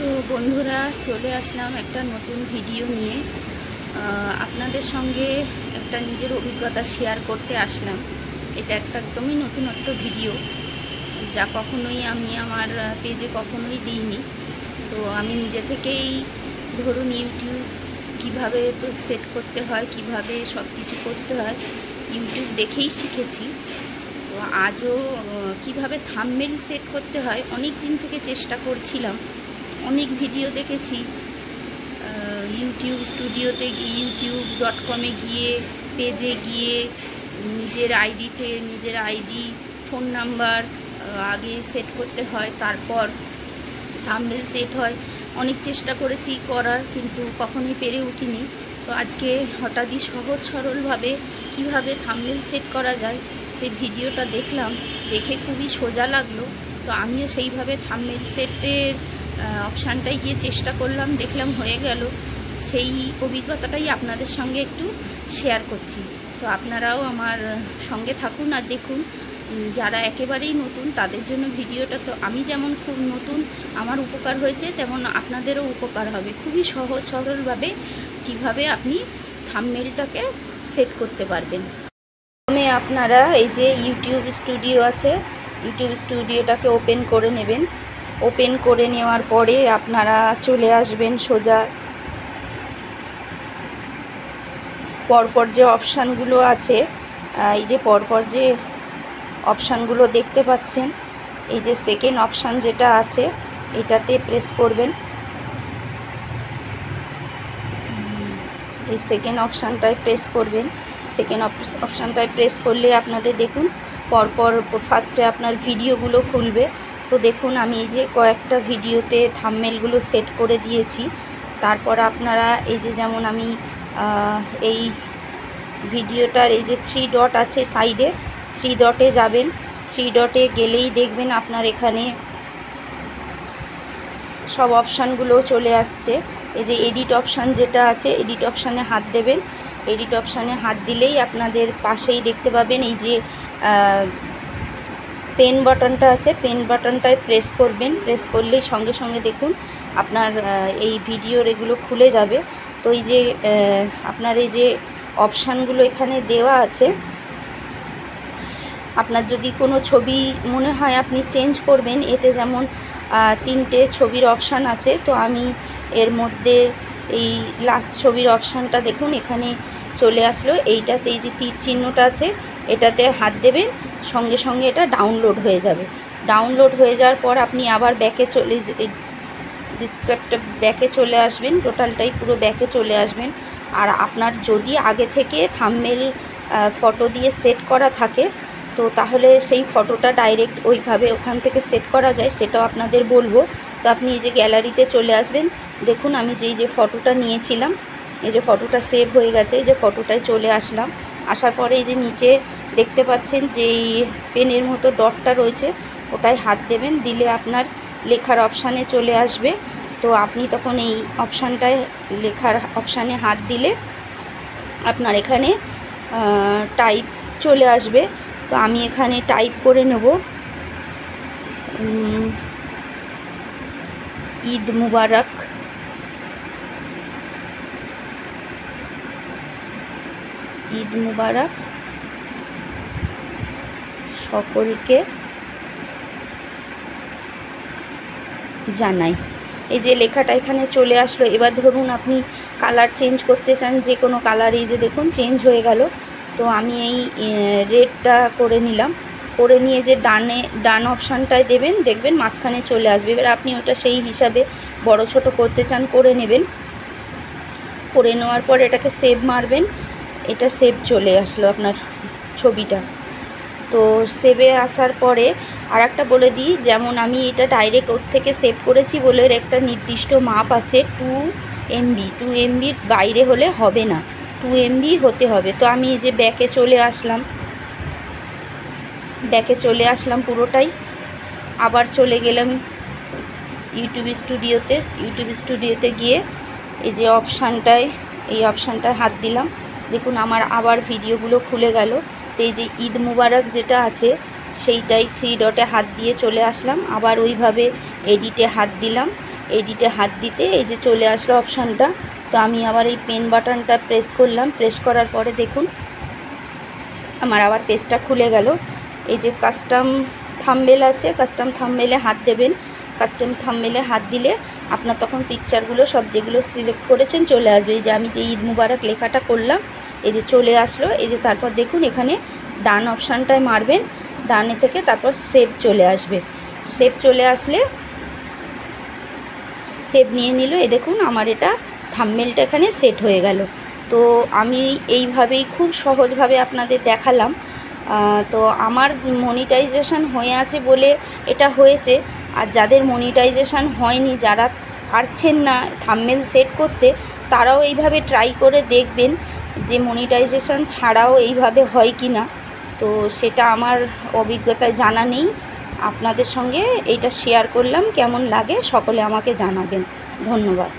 তো বন্ধুরা চলে আসলাম একটা নতুন ভিডিও নিয়ে। আপনাদের সঙ্গে একটা নিজের অভিজ্ঞতা শেয়ার করতে আসলাম। এটা একটা একদমই নতুনত্ব ভিডিও, যা কখনোই আমি আমার পেজে কখনোই দিইনি। তো আমি নিজে থেকেই ধরুন ইউটিউব কিভাবে তো সেট করতে হয়, কিভাবে সব কিছু করতে হয় ইউটিউব দেখেই শিখেছি। তো আজও কিভাবে থাম্বনেল সেট করতে হয় অনেক দিন থেকে চেষ্টা করছিলাম, অনেক ভিডিও দেখেছি। ইউটিউব স্টুডিওতে youtube.com-এ গিয়ে পেজে গিয়ে নিজের আইডি ফোন নাম্বার আগে সেট করতে হয়, তারপর থাম্বনেল সেট হয়। অনেক চেষ্টা করেছি করার, কিন্তু কখনোই পেরে উঠিনি। তো আজকে হঠাৎই সহজ সরলভাবে কিভাবে থাম্বনেল সেট করা যায় সেই ভিডিওটা দেখলাম, দেখে খুবই সোজা লাগলো। তো আমিও সেইভাবে থাম্বনেল সেটের অপশানটাই গিয়ে চেষ্টা করলাম, দেখলাম হয়ে গেল। সেই অভিজ্ঞতাটাই আপনাদের সঙ্গে একটু শেয়ার করছি। তো আপনারাও আমার সঙ্গে থাকুন আর দেখুন। যারা একেবারেই নতুন তাদের জন্য ভিডিওটা, তো আমি যেমন খুব নতুন আমার উপকার হয়েছে, তেমন আপনাদেরও উপকার হবে। খুবই সহজ সরলভাবে কিভাবে আপনি থাম্বনেলটাকে সেট করতে পারবেন। প্রথমে আপনারা এই যে ইউটিউব স্টুডিও আছে, ইউটিউব স্টুডিওটাকে ওপেন করে নেবেন। ওপেন করে নেওয়ার পরে আপনারা চলে আসবেন সোজা পরপর যে অপশানগুলো আছে, এই যে পরপর যে অপশানগুলো দেখতে পাচ্ছেন, এই যে সেকেন্ড অপশান যেটা আছে এটাতে প্রেস করবেন। এই সেকেন্ড অপশানটায় প্রেস করবেন। সেকেন্ড অপশানটায় প্রেস করলে আপনাদের দেখুন পরপর ফার্স্টে আপনার ভিডিওগুলো খুলবে। তো দেখুন আমি এই যে কয়েকটা ভিডিওতে থাম্বনেলগুলো সেট করে দিয়েছি। তারপর আপনারা এই যে যেমন আমি এই ভিডিওটার এই যে 3 ডট আছে সাইডে, 3 ডটে যাবেন। 3 ডটে গেলেই দেখবেন আপনার এখানে সব অপশানগুলো চলে আসছে। এই যে এডিট অপশান যেটা আছে, এডিট অপশানে হাত দেবেন। এডিট অপশানে হাত দিলেই আপনাদের পাশেই দেখতে পাবেন এই যে পেন বাটনটা আছে, পেন বাটনটায় প্রেস করবেন। প্রেস করলেই সঙ্গে সঙ্গে দেখুন আপনার এই ভিডিওর এগুলো খুলে যাবে। তো এই যে আপনার এই যে অপশানগুলো এখানে দেওয়া আছে, আপনার যদি কোনো ছবি মনে হয় আপনি চেঞ্জ করবেন, এতে যেমন 3টে ছবির অপশান আছে। তো আমি এর মধ্যে এই লাস্ট ছবির অপশানটা দেখুন এখানে চলে আসলো। এইটাতে এই যে তীর চিহ্নটা আছে এটাতে হাত দেবেন, সঙ্গে সঙ্গে এটা ডাউনলোড হয়ে যাবে। ডাউনলোড হয়ে যাওয়ার পর আপনি আবার ব্যাকে ব্যাকে চলে আসবেন, টোটালটাই পুরো ব্যাকে চলে আসবেন। আর আপনার যদি আগে থেকে থাম্বনেল ফটো দিয়ে সেট করা থাকে, তো তাহলে সেই ফটোটা ডাইরেক্ট ওইভাবে ওখান থেকে সেট করা যায়, সেটাও আপনাদের বলবো। তো আপনি এই যে গ্যালারিতে চলে আসবেন। দেখুন আমি যে ফটোটা নিয়েছিলাম, এই যে ফটোটা সেভ হয়ে গেছে, এই যে ফটোটায় চলে আসলাম। আসার পরে এই যে নিচে দেখতে পাচ্ছেন যে এই পেনের মতো ডটটা রয়েছে, ওটায় হাত দেবেন। দিলে আপনার লেখার অপশানে চলে আসবে। তো আপনি তখন এই অপশানটায় লেখার অপশানে হাত দিলে আপনার এখানে টাইপ চলে আসবে। তো আমি এখানে টাইপ করে নেব ঈদ মুবারক। ঈদ মুবারক সকলকে জানাই। এই যে লেখাটা এখানে চলে আসলো। এবার ধরুন আপনি কালার চেঞ্জ করতে চান, যে কোনো কালার, এই যে দেখুন চেঞ্জ হয়ে গেল। তো আমি এই রেডটা করে নিলাম। করে নিয়ে যে ডান অপশানটায় দেবেন, দেখবেন মাঝখানে চলে আসবে। এবার আপনি ওটা সেই হিসাবে বড় ছোট করতে চান করে নেবেন। করে নেওয়ার পর এটাকে সেভ মারবেন। এটা সেভ চলে আসলো আপনার ছবিটা। তো সেভে আসার পরে আর একটা বলে দিই, যেমন আমি এটা ডাইরেক্ট ওর থেকে সেভ করেছি বলে একটা নির্দিষ্ট মাপ আছে 2 MB। 2 MBর বাইরে হলে হবে না, 2 MB হতে হবে। তো আমি এই যে ব্যাকে চলে আসলাম পুরোটাই। আবার চলে গেলাম ইউটিউব স্টুডিওতে গিয়ে এই যে এই অপশানটায় হাত দিলাম। দেখুন আমার আবার ভিডিওগুলো খুলে গেল। তো এই যে ঈদ মুবারক যেটা আছে সেইটাই 3 ডটে হাত দিয়ে চলে আসলাম। আবার ওইভাবে এডিটে হাত দিলাম। এডিটে হাত দিতে এই যে চলে আসলো অপশানটা। তো আমি আবার এই পেন বাটনটা প্রেস করলাম, প্রেস করার পরে দেখুন আমার আবার পেজটা খুলে গেল। এই যে কাস্টম থাম্বনেল আছে, কাস্টম থাম্বনেলে হাত দেবেন। কাস্টম থাম্বনেলে হাত দিলে আপনার তখন পিকচারগুলো সব যেগুলো সিলেক্ট করেছেন চলে আসবে। এই যে আমি যে ঈদ মুবারক লেখাটা করলাম, এই যে চলে আসলো। এই যে তারপর দেখুন এখানে ডান অপশানটায় মারবেন, ডানে থেকে তারপর সেভ চলে আসবে। সেভ চলে আসলে সেভ নিয়ে নিল। এই দেখুন আমার এটা থাম্বনেলটা এখানে সেট হয়ে গেল। তো আমি এইভাবেই খুব সহজভাবে আপনাদের দেখালাম। তো আমার মনিটাইজেশন হয়ে আছে বলে এটা হয়েছে। আর যাদের মনিটাইজেশন হয়নি, যারা পারছেন না থাম্বনেল সেট করতে, তারাও এইভাবে ট্রাই করে দেখবেন যে মনিটাইজেশন ছাড়াও এইভাবে হয় কি না। তো সেটা আমার অভিজ্ঞতায় জানা নেই, আপনাদের সঙ্গে এইটা শেয়ার করলাম। কেমন লাগে সকলে আমাকে জানাবেন। ধন্যবাদ।